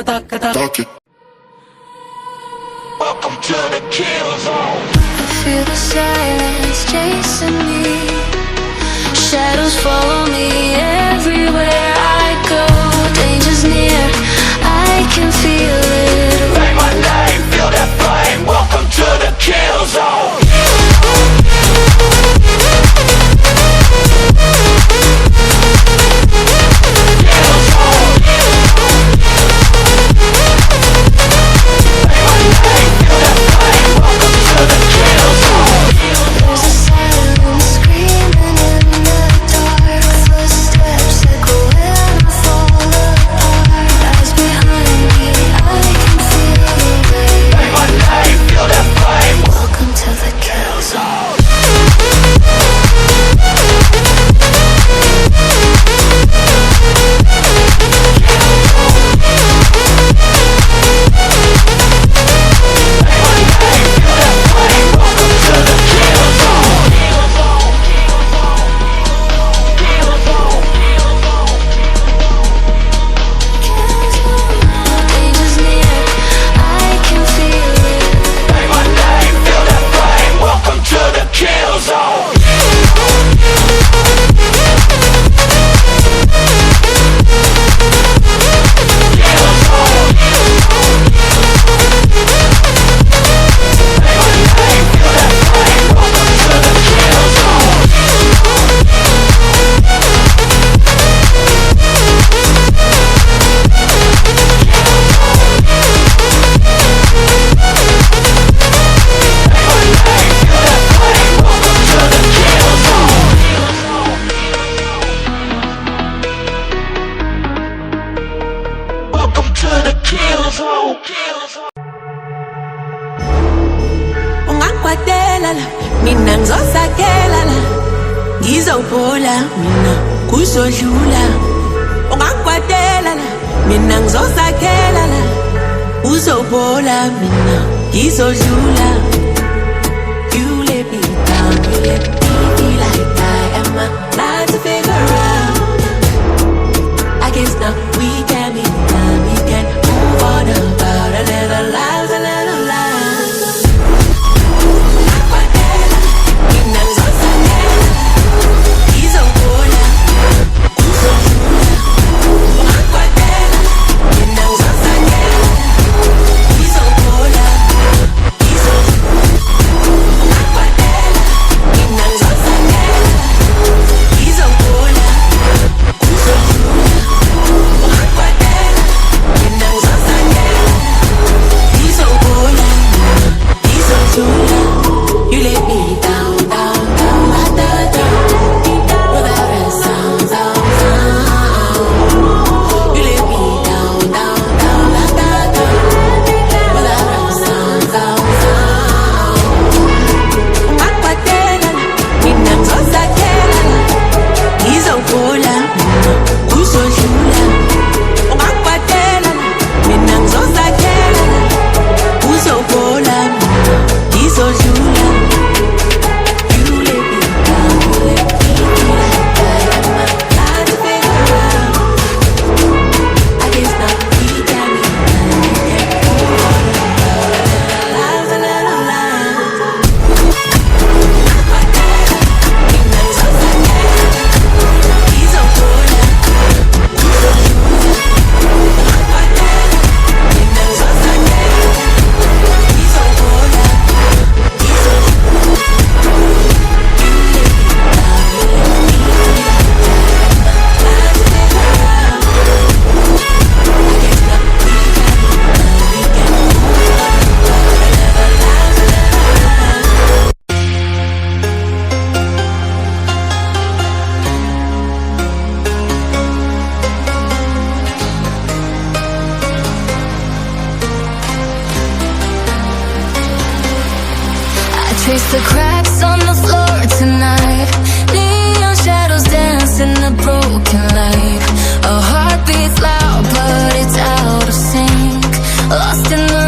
talk it. Welcome to the kill zone. I feel the silence chasing me. Shadows follow me everywhere I go. Danger's near, I can feel it. Say my name, feel that flame. Welcome to the kill zone. Ungakwadela la, mina ngizosakela la. Ngizophola mina kuzodlula. Ungakwadela la, mina ngizosakela la. Uzophola mina ngizodlula. You let me down, you let me feel like I am not to figure out. I guess now we can be done, we can move on about a little lives, a little lives. Trace the cracks on the floor tonight. Neon shadows dance in the broken light. A heart beats loud, but it's out of sync. Lost in the